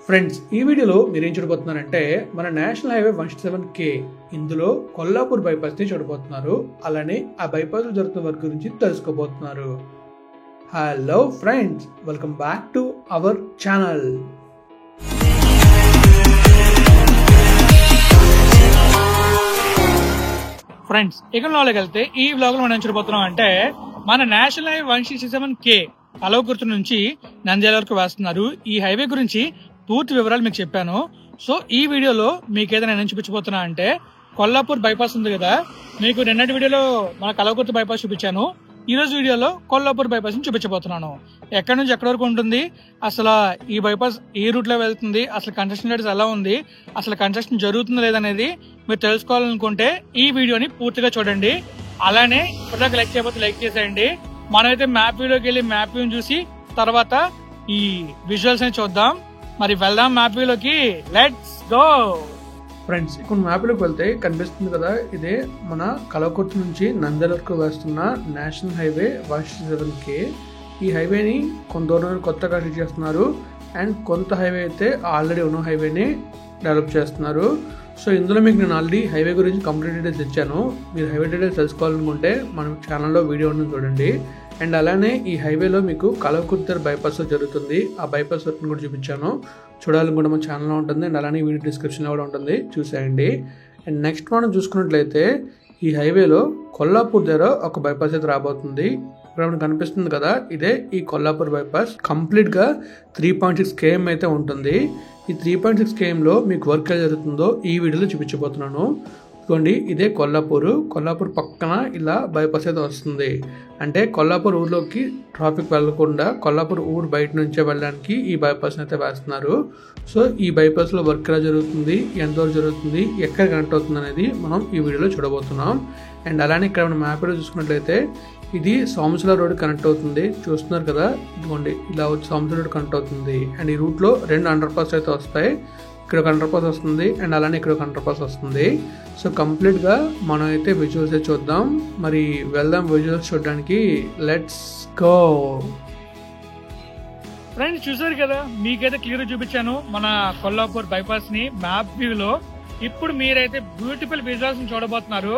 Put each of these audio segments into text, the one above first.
Friends, ఈ వీడియోలో మీరు ఏం చూడబోతున్నారంటే మన నేషనల్ హైవే 167K ఇందులో కొల్లాపూర్ బైపాస్ ని చూడబోతున్నారు. అలానే ఆ బైపాస్ లో జరుగుతున్న వర్క్ గురించి తెలుసుకోబోతున్నారు. Hello friends, welcome back to our channel. Friends, ఇక లోకి వెళ్తే ఈ వ్లాగ్ లో మనం చూడబోతున్నాం అంటే మన నేషనల్ హైవే 167K కలవకుర్తి నుంచి నంద్యాల వరకు వేస్తున్నారు. ఈ హైవే గురించి పూర్తి వివరాలు మీకు చెప్పాను. సో ఈ వీడియోలో మీకు ఏదైనా నేను చూపించబోతున్నా అంటే కొల్లాపూర్ బైపాస్ ఉంది కదా, మీకు నిన్నటి వీడియోలో మన కలవకుర్తి బైపాస్ చూపించాను. ఈ రోజు వీడియోలో కొల్లాపూర్ బైపాస్ ని చూపించబోతున్నాను. ఎక్కడి నుంచి ఎక్కడి వరకు ఉంటుంది, అసలు ఈ బైపాస్ ఏ రూట్ లో వెళ్తుంది, అసలు కన్స్ట్రక్షన్ స్టేటస్ ఎలా ఉంది, అసలు కన్స్ట్రక్షన్ జరుగుతుందా లేదనేది మీరు తెలుసుకోవాలనుకుంటే ఈ వీడియోని పూర్తిగా చూడండి. అలానే ఇప్పటిదాకా లైక్ చేయకపోతే లైక్ చేసేయండి. మనమైతే మ్యాప్ వ్యూలోకి వెళ్ళి మ్యాప్ వ్యూని చూసి తర్వాత ఈ విజువల్స్ ని చూద్దాం. మరి వెళ్దాం మ్యాప్ వ్యూలోకి. Let's go. ఫ్రెండ్స్, ఇక్కడ మ్యాప్ లోకి వెళ్తే కనిపిస్తుంది కదా, ఇదే మన కలవకుర్తి నుంచి నంద్యాల వరకు వేస్తున్న నేషనల్ హైవే 167K. ఈ హైవేని కొంత దూరం కొత్తగా షిఫ్ట్ చేస్తున్నారు అండ్ కొంత హైవే అయితే ఆల్రెడీ ఉన్న హైవేని డెవలప్ చేస్తున్నారు. సో ఇందులో మీకు నేను ఆల్రెడీ హైవే గురించి కంప్లీట్ డీటెయిల్స్ ఇచ్చాను. మీరు హైవే డీటెయిల్స్ తెలుసుకోవాలనుకుంటే మన ఛానల్లో వీడియో ఉంటుంది చూడండి. అండ్ అలానే ఈ హైవేలో మీకు కలవకుర్తి బైపాస్ జరుగుతుంది, ఆ బైపాస్ వర్క్ని కూడా చూపించాను. చూడాలనుకుంటే మన ఛానల్లో ఉంటుంది అండ్ అలానే వీడియో డిస్క్రిప్షన్లో కూడా ఉంటుంది, చూసేయండి. అండ్ నెక్స్ట్ మనం చూసుకున్నట్లయితే ఈ హైవేలో కొల్లాపూర్ దగ్గర ఒక బైపాస్ అయితే రాబోతుంది. ఇక్కడ మనకు కనిపిస్తుంది కదా, ఇదే ఈ కొల్లాపూర్ బైపాస్. కంప్లీట్గా 3.6 km అయితే ఉంటుంది. ఈ 3.6 kmలో మీకు వర్క్ ఎలా జరుగుతుందో ఈ వీడియోలో చూపించబోతున్నాను. చూడండి, ఇదే కొల్లాపూర్ పక్కన ఇలా బైపాస్ అయితే వస్తుంది. అంటే కొల్లాపూర్ ఊర్లోకి ట్రాఫిక్ వెళ్లకుండా కొల్లాపూర్ ఊరు బయట నుంచే వెళ్ళడానికి ఈ బైపాస్ అయితే వేస్తున్నారు. సో ఈ బైపాస్ లో వర్క్ ఎలా జరుగుతుంది, ఎంతవరకు జరుగుతుంది, ఎక్కడ కనెక్ట్ అవుతుంది అనేది మనం ఈ వీడియోలో చూడబోతున్నాం. అండ్ అలానే ఇక్కడ మనం మ్యాప్ లో చూసుకున్నట్లయితే ఇది సోమశిల రోడ్ కనెక్ట్ అవుతుంది. చూస్తున్నారు కదా, ఇదిగోండి ఇలా వచ్చి సోమశిల రోడ్ కనెక్ట్ అవుతుంది. అండ్ ఈ రూట్ లో 2 అండర్ పాస్ అయితే వస్తాయి. ఇక్కడ ఒక అండర్ పాస్ వస్తుంది అండ్ అలానే ఇక్కడ ఒక అండర్ పాస్ వస్తుంది. సో కంప్లీట్ గా మనం అయితే విజువల్స్ చూద్దాం. మరి వెళ్దాం విజువల్స్ చూడడానికి. Let's go. ఫ్రెండ్స్, చూసారు కదా, మీకైతే క్లియర్ చూపించాను మన కొల్లాపూర్ బైపాస్ ని మ్యాప్ వ్యూ లో. ఇప్పుడు మీరైతే బ్యూటిఫుల్ విజువల్స్ ని చూడబోతున్నారు.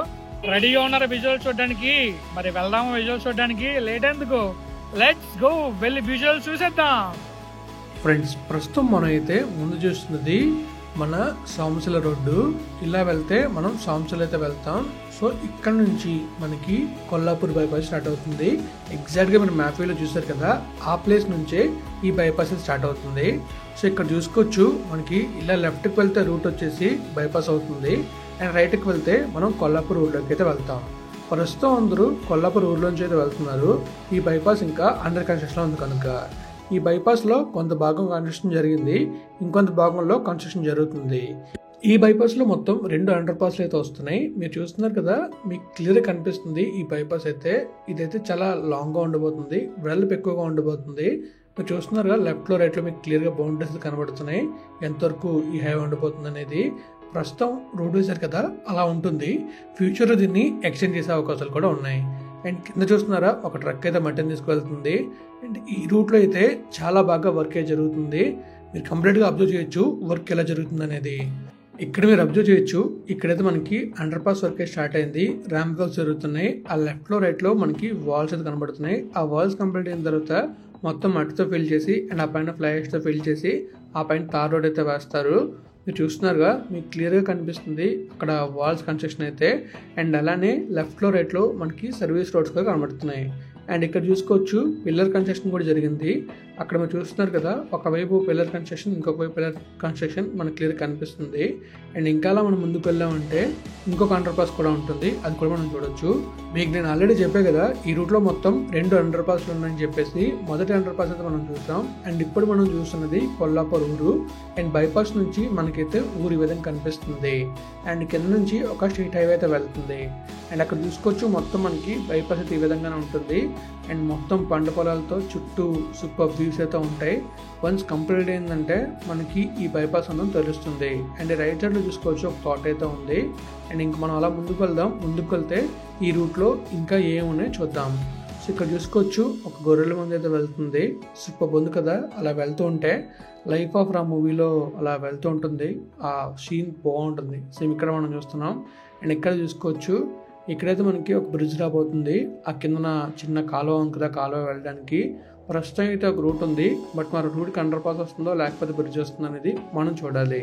రెడీగా ఉన్నారా విజువల్స్ చూడడానికి? మరి వెళ్దాము విజువల్స్ చూడడానికి. లేట్ ఎందుకు, లెట్స్ గో, వెళ్ళి విజువల్స్ చూసేద్దాం. ఫ్రెండ్స్, ప్రస్తుతం మనం అయితే ముందు చూస్తున్నది మన సోమశిల రోడ్డు. ఇలా వెళ్తే మనం సోమశిల అయితే వెళ్తాం. సో ఇక్కడ నుంచి మనకి కొల్లాపూర్ బైపాస్ స్టార్ట్ అవుతుంది. ఎగ్జాక్ట్గా మీరు మ్యాప్ వ్యూలో చూసారు కదా, ఆ ప్లేస్ నుంచే ఈ బైపాస్ స్టార్ట్ అవుతుంది. సో ఇక్కడ చూసుకోవచ్చు, మనకి ఇలా లెఫ్ట్కి వెళ్తే రూట్ వచ్చేసి బైపాస్ అవుతుంది అండ్ రైట్కి వెళ్తే మనం కొల్లాపూర్ ఊర్లోకి అయితే వెళ్తాం. ప్రస్తుతం అందరూ కొల్లాపూర్ ఊర్లోంచి అయితే వెళ్తున్నారు. ఈ బైపాస్ ఇంకా అండర్ కన్స్ట్రక్షన్ ఉంది కనుక ఈ బైపాస్ లో కొంత భాగం కన్స్ట్రక్షన్ జరిగింది, ఇంకొంత భాగంలో కన్స్ట్రక్షన్ జరుగుతుంది. ఈ బైపాస్ లో మొత్తం 2 అండర్ పాస్లు అయితే వస్తున్నాయి. మీరు చూస్తున్నారు కదా, మీకు క్లియర్ కనిపిస్తుంది ఈ బైపాస్ అయితే. ఇదైతే చాలా లాంగ్ గా ఉండబోతుంది, వెడల్పు ఎక్కువగా ఉండబోతుంది. మీరు చూస్తున్నారు కదా, లెఫ్ట్ లో రైట్ లో మీకు క్లియర్ గా బౌండరీస్ కనబడుతున్నాయి, ఎంతవరకు ఈ హైవే ఉండబోతుంది అనేది. ప్రస్తుతం రోడ్ వేసారు కదా, అలా ఉంటుంది. ఫ్యూచర్ లో దీన్ని ఎక్స్టెండ్ చేసే అవకాశాలు కూడా ఉన్నాయి. అండ్ కింద చూస్తున్నారా, ఒక ట్రక్ అయితే మట్టిని తీసుకువెళ్తుంది. అండ్ ఈ రూట్ లో అయితే చాలా బాగా వర్క్ అయితే జరుగుతుంది. మీరు కంప్లీట్ గా అబ్జర్వ్ చేయొచ్చు వర్క్ ఎలా జరుగుతుంది అనేది. ఇక్కడ మీరు అబ్జర్వ్ చేయొచ్చు, ఇక్కడైతే మనకి అండర్ పాస్ వర్క్ స్టార్ట్ అయింది, ర్యాంప్ వర్క్స్ జరుగుతున్నాయి. ఆ లెఫ్ట్ లో రైట్ లో మనకి వాల్స్ అయితే కనబడుతున్నాయి. ఆ వాల్స్ కంప్లీట్ అయిన తర్వాత మొత్తం మట్టితో ఫిల్ చేసి అండ్ ఆ పైన ఫ్లైస్ తో ఫిల్ చేసి ఆ పైన తార్ రోడ్ అయితే వేస్తారు. మీరు చూస్తున్నారుగా, మీకు క్లియర్గా కనిపిస్తుంది అక్కడ వాల్స్ కన్స్ట్రక్షన్ అయితే. అండ్ అలానే లెఫ్ట్లో రైట్లో మనకి సర్వీస్ రోడ్స్ కూడా కనబడుతున్నాయి. అండ్ ఇక్కడ చూసుకోవచ్చు, పిల్లర్ కన్స్ట్రక్షన్ కూడా జరిగింది. అక్కడ మీరు చూస్తున్నారు కదా, ఒకవైపు పిల్లర్ కన్స్ట్రక్షన్, ఇంకొక వైపు పిల్లర్ కన్స్ట్రక్షన్ మనకు క్లియర్ కనిపిస్తుంది. అండ్ ఇంకా మనం ముందుకు వెళ్ళామంటే ఇంకొక అండర్ పాస్ కూడా ఉంటుంది, అది కూడా మనం చూడొచ్చు. మీకు నేను ఆల్రెడీ చెప్పే కదా, ఈ రూట్లో మొత్తం 2 అండర్ పాస్లు ఉన్నాయని చెప్పేసి. మొదటి అండర్ పాస్ అయితే మనం చూసాం. అండ్ ఇప్పుడు మనం చూస్తున్నది కొల్లాపూర్ ఊరు. అండ్ బైపాస్ నుంచి మనకైతే ఊరి విధంగా కనిపిస్తుంది. అండ్ కింద నుంచి ఒక స్ట్రీట్ హైవే అయితే వెళ్తుంది. అండ్ అక్కడ చూసుకోవచ్చు, మొత్తం మనకి బైపాస్ అయితే ఈ విధంగానే ఉంటుంది. అండ్ మొత్తం పంట పొలాలతో చుట్టూ సూపర్ వ్యూస్ అయితే ఉంటాయి. వన్స్ కంప్లీట్ అయిందంటే మనకి ఈ బైపాస్ అందరం తెలుస్తుంది. అండ్ రైట్ సైడ్లో చూసుకోవచ్చు, ఒక తోట అయితే ఉంది. అండ్ ఇంక మనం అలా ముందుకు వెళ్దాం. ముందుకు వెళ్తే ఈ రూట్లో ఇంకా ఏమున్నాయి చూద్దాం. సో ఇక్కడ చూసుకోవచ్చు ఒక గొర్రెల మంది అయితే వెళ్తుంది. సూపర్ ఉంది కదా. అలా వెళ్తూ ఉంటే లైఫ్ ఆఫ్ రా మూవీలో అలా వెళ్తూ ఉంటుంది. ఆ సీన్ బాగుంటుంది. సేమ్ ఇక్కడ మనం చూస్తున్నాం. అండ్ ఇక్కడ చూసుకోవచ్చు ఇక్కడైతే మనకి ఒక బ్రిడ్జ్ రాబోతుంది. ఆ కిందన చిన్న కాలువ ఉంది కదా, కాలువ వెళ్ళడానికి ప్రస్తుతం అయితే ఒక రూట్ ఉంది. బట్ మన రూట్కి అండర్ పాస్ వస్తుందో లేకపోతే బ్రిడ్జ్ వస్తుందో అనేది మనం చూడాలి.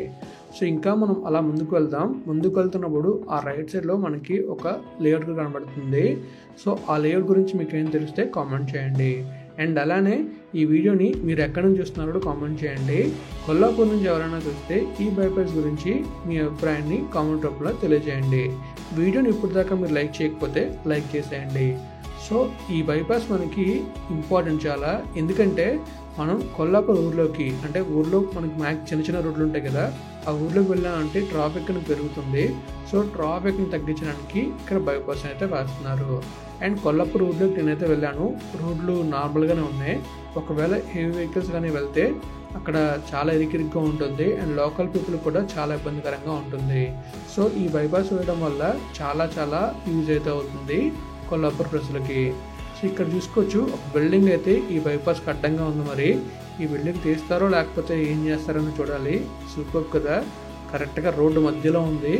సో ఇంకా మనం అలా ముందుకు వెళ్దాం. ముందుకు వెళ్తున్నప్పుడు ఆ రైట్ సైడ్లో మనకి ఒక లేఅవుట్ కనబడుతుంది. సో ఆ లేఅవుట్ గురించి మీకు ఏం తెలిస్తే కామెంట్ చేయండి. అండ్ అలానే ఈ వీడియోని మీరు ఎక్కడి నుంచి చూస్తున్నారో కామెంట్ చేయండి. కొల్లాపూర్ నుంచి ఎవరైనా చూస్తే ఈ బైపాస్ గురించి మీ అభిప్రాయాన్ని కామెంట్ రూపంలో తెలియజేయండి. వీడియోని ఇప్పుడు దాకా మీరు లైక్ చేయకపోతే లైక్ చేసేయండి. సో ఈ బైపాస్ మనకి ఇంపార్టెంట్ చాలా. ఎందుకంటే మనం కొల్లాపూర్ ఊర్లోకి అంటే ఊర్లో మనకి చిన్న చిన్న రోడ్లు ఉంటాయి కదా, ఆ ఊర్లోకి వెళ్ళామంటే ట్రాఫిక్ అనేది పెరుగుతుంది. సో ట్రాఫిక్ని తగ్గించడానికి ఇక్కడ బైపాస్ అయితే వేస్తున్నారు. అండ్ కొల్లాపూర్ ఊర్లోకి నేనైతే వెళ్ళాను. రోడ్లు నార్మల్గానే ఉన్నాయి. ఒకవేళ హెవీ వెహికల్స్ కానీ వెళ్తే అక్కడ చాలా ఇరికిరిగ్గా ఉంటుంది. అండ్ లోకల్ పీపుల్ కూడా చాలా ఇబ్బందికరంగా ఉంటుంది. సో ఈ బైపాస్ వేయడం వల్ల చాలా యూజ్ అయితే అవుతుంది కొల్లాపూర్ ప్రజలకి. సో ఇక్కడ చూసుకోవచ్చు ఒక బిల్డింగ్ అయితే ఈ బైపాస్కి అడ్డంగా ఉంది. మరి ఈ బిల్డింగ్ తీస్తారో లేకపోతే ఏం చేస్తారని చూడాలి. సూపర్ కదా. కరెక్ట్గా రోడ్డు మధ్యలో ఉంది.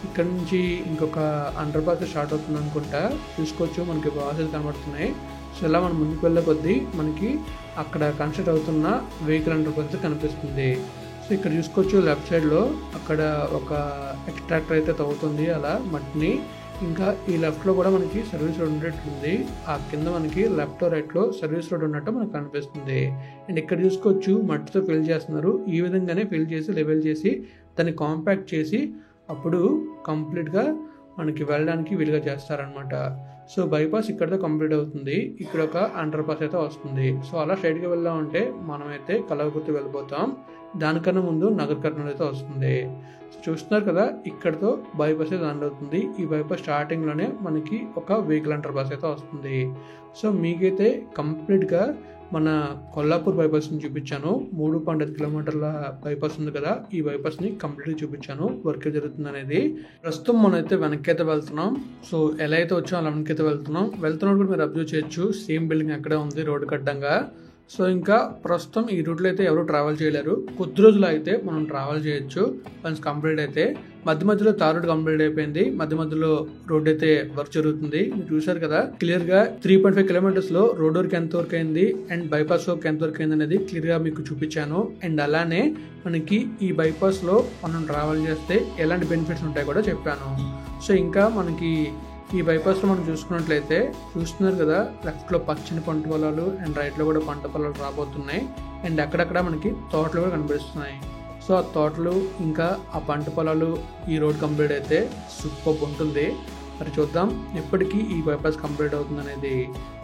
ఇక్కడ నుంచి ఇంకొక అండర్ పాస్ స్టార్ట్ అవుతుంది అనుకుంటా. చూసుకోవచ్చు మనకి బాసెస్ కనబడుతున్నాయి. సో ఇలా మనం ముందుకు వెళ్ళే కొద్దీ మనకి అక్కడ కన్స్ట్రక్ట్ అవుతున్న వెహికల్ అండర్ పాస్ కనిపిస్తుంది. సో ఇక్కడ చూసుకోవచ్చు లెఫ్ట్ సైడ్లో అక్కడ ఒక ఎక్స్ట్రాక్టర్ అయితే తవ్వుతుంది అలా మట్టిని. ఇంకా ఈ లెఫ్ట్లో కూడా మనకి సర్వీస్ రోడ్ ఉండేట్టుంది. ఆ కింద మనకి లెఫ్ట్ రైట్లో సర్వీస్ రోడ్ ఉన్నట్టు మనకు కనిపిస్తుంది. అండ్ ఇక్కడ చూసుకోవచ్చు మట్టితో ఫిల్ చేస్తున్నారు. ఈ విధంగానే ఫిల్ చేసి లెవెల్ చేసి దాన్ని కాంపాక్ట్ చేసి అప్పుడు కంప్లీట్గా మనకి వెళ్ళడానికి వీలుగా చేస్తారనమాట. సో బైపాస్ ఇక్కడతో కంప్లీట్ అవుతుంది. ఇక్కడ ఒక అండర్ పాస్ అయితే వస్తుంది. సో అలా స్ట్రైట్గా వెళ్ళామంటే మనమైతే కలవకుర్తి వెళ్ళిపోతాం. దానికన్నా ముందు నగర్ కర్నూలు అయితే వస్తుంది. సో చూస్తున్నారు కదా, ఇక్కడతో బైపాస్ అయితే రన్ అవుతుంది. ఈ బైపాస్ స్టార్టింగ్లోనే మనకి ఒక వెహికల్ అండర్ పాస్ అయితే వస్తుంది. సో మీకైతే కంప్లీట్గా మన కొల్లాపూర్ బైపాస్ని చూపించాను. 3.5 కిలోమీటర్ల బైపాస్ ఉంది కదా, ఈ బైపాస్ని కంప్లీట్గా చూపించాను. వర్క్ జరుగుతుంది అనేది. ప్రస్తుతం మనం అయితే వెనక్కి అయితే వెళ్తున్నాం. సో ఎలా అయితే వచ్చామో అలా వెనక్కి అయితే వెళ్తున్నప్పుడు కూడా మీరు అబ్జర్వ్ చేయొచ్చు. సేమ్ బిల్డింగ్ అక్కడే ఉంది రోడ్డు కడ్డంగా. సో ఇంకా ప్రస్తుతం ఈ రూట్లో అయితే ఎవరు ట్రావెల్ చేయలేరు. కొద్ది రోజులు అయితే మనం ట్రావెల్ చేయొచ్చు వన్స్ కంప్లీట్ అయితే. మధ్యలో తార్ రోడ్ కంప్లీట్ అయిపోయింది. మధ్యలో రోడ్ అయితే వర్క్ జరుగుతుంది. మీరు చూసారు కదా క్లియర్ గా 3.5 కిలోమీటర్స్ లో రోడ్ వర్క్ ఎంత వరకు అయింది అండ్ బైపాస్ వర్క్ ఎంత వరకు అయింది అనేది క్లియర్ గా మీకు చూపించాను. అండ్ అలానే మనకి ఈ బైపాస్ లో మనం ట్రావెల్ చేస్తే ఎలాంటి బెనిఫిట్స్ ఉంటాయి కూడా చెప్పాను. సో ఇంకా మనకి ఈ బైపాస్లో మనం చూసుకున్నట్లయితే చూస్తున్నారు కదా, లెఫ్ట్లో పచ్చని పంట పొలాలు అండ్ రైట్లో కూడా పంట పొలాలు రాబోతున్నాయి. అండ్ అక్కడక్కడ మనకి తోటలు కూడా కనిపిస్తున్నాయి. సో ఆ తోటలు ఇంకా ఆ పంట పొలాలు ఈ రోడ్ కంప్లీట్ అయితే సూపర్ ఉంటుంది. మరి చూద్దాం ఎప్పటికీ ఈ బైపాస్ కంప్లీట్ అవుతుంది అనేది.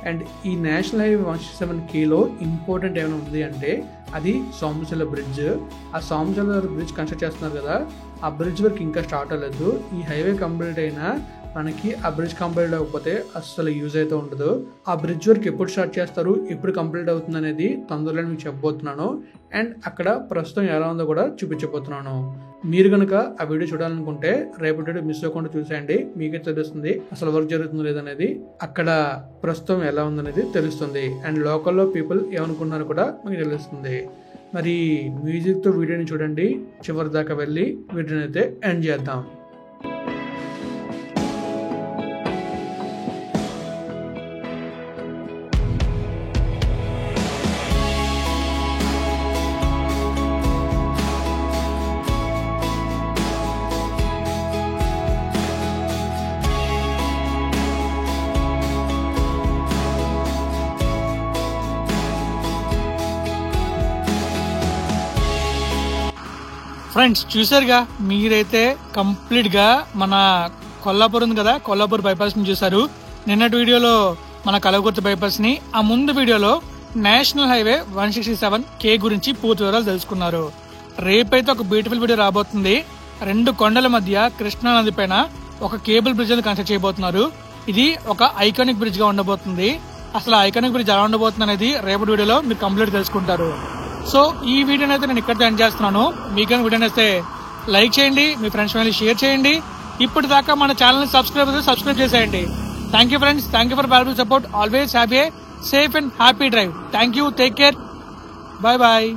అండ్ ఈ నేషనల్ హైవే 167Kలో ఇంపార్టెంట్ ఏమైనా ఉంది అంటే అది సోమశిల బ్రిడ్జ్. ఆ సోమశిల బ్రిడ్జ్ కన్స్ట్రక్ట్ చేస్తున్నారు కదా, ఆ బ్రిడ్జ్ వర్క్ ఇంకా స్టార్ట్ అవ్వలేదు. ఈ హైవే కంప్లీట్ అయినా మనకి ఆ బ్రిడ్జ్ కంప్లీట్ అవ్వకపోతే అస్సలు యూజ్ అయితే ఉండదు. ఆ బ్రిడ్జ్ వర్క్ ఎప్పుడు స్టార్ట్ చేస్తారు, ఎప్పుడు కంప్లీట్ అవుతుంది అనేది తొందరలో మీకు చెప్పబోతున్నాను. అండ్ అక్కడ ప్రస్తుతం ఎలా ఉందో కూడా చూపించబోతున్నాను. మీరు కనుక ఆ వీడియో చూడాలనుకుంటే రేపటి వీడియో మిస్ అవ్వకుండా చూసేయండి. మీకే తెలుస్తుంది అసలు వర్క్ జరుగుతుందో లేదనేది, అక్కడ ప్రస్తుతం ఎలా ఉందనేది తెలుస్తుంది. అండ్ లోకల్లో పీపుల్ ఏమనుకుంటున్నారో కూడా మీకు తెలుస్తుంది. మరి మ్యూజిక్తో వీడియోని చూడండి, చివరి దాకా వెళ్ళి వీడియోని అయితే ఎండ్ చేద్దాం. ఫ్రెండ్స్ చూసారుగా, మీరైతే కంప్లీట్ గా మన కొల్లాపూర్ ఉంది కదా, కొల్లాపూర్ బైపాస్ ని చూసారు. నిన్నటి వీడియోలో మన కలవకుర్తి బైపాస్ ని, ఆ ముందు వీడియోలో నేషనల్ హైవే 167K గురించి పూర్తి వివరాలు తెలుసుకున్నారు. రేపైతే ఒక బ్యూటిఫుల్ వీడియో రాబోతుంది. 2 కొండల మధ్య కృష్ణా నది పైన ఒక కేబుల్ బ్రిడ్జ్ అనేది కన్స్ట్రక్ట్ చేయబోతున్నారు. ఇది ఒక ఐకానిక్ బ్రిడ్జ్ గా ఉండబోతుంది. అసలు ఐకానిక్ బ్రిడ్జ్ ఎలా ఉండబోతుంది అనేది రేపటి వీడియోలో మీరు కంప్లీట్ తెలుసుకుంటారు. సో ఈ వీడియోని అయితే నేను ఇక్కడ ఎండ్ చేస్తున్నాను. మీకు వీడియో నచ్చితే లైక్ చేయండి, మీ ఫ్రెండ్స్ ఫ్యామిలీ షేర్ చేయండి. ఇప్పటిదాకా మన ఛానల్ ని సబ్స్క్రైబ్ చేసేయండి. Thank you friends, thank you for valuable support. Always have a safe and happy drive. Thank you, take care, bye bye.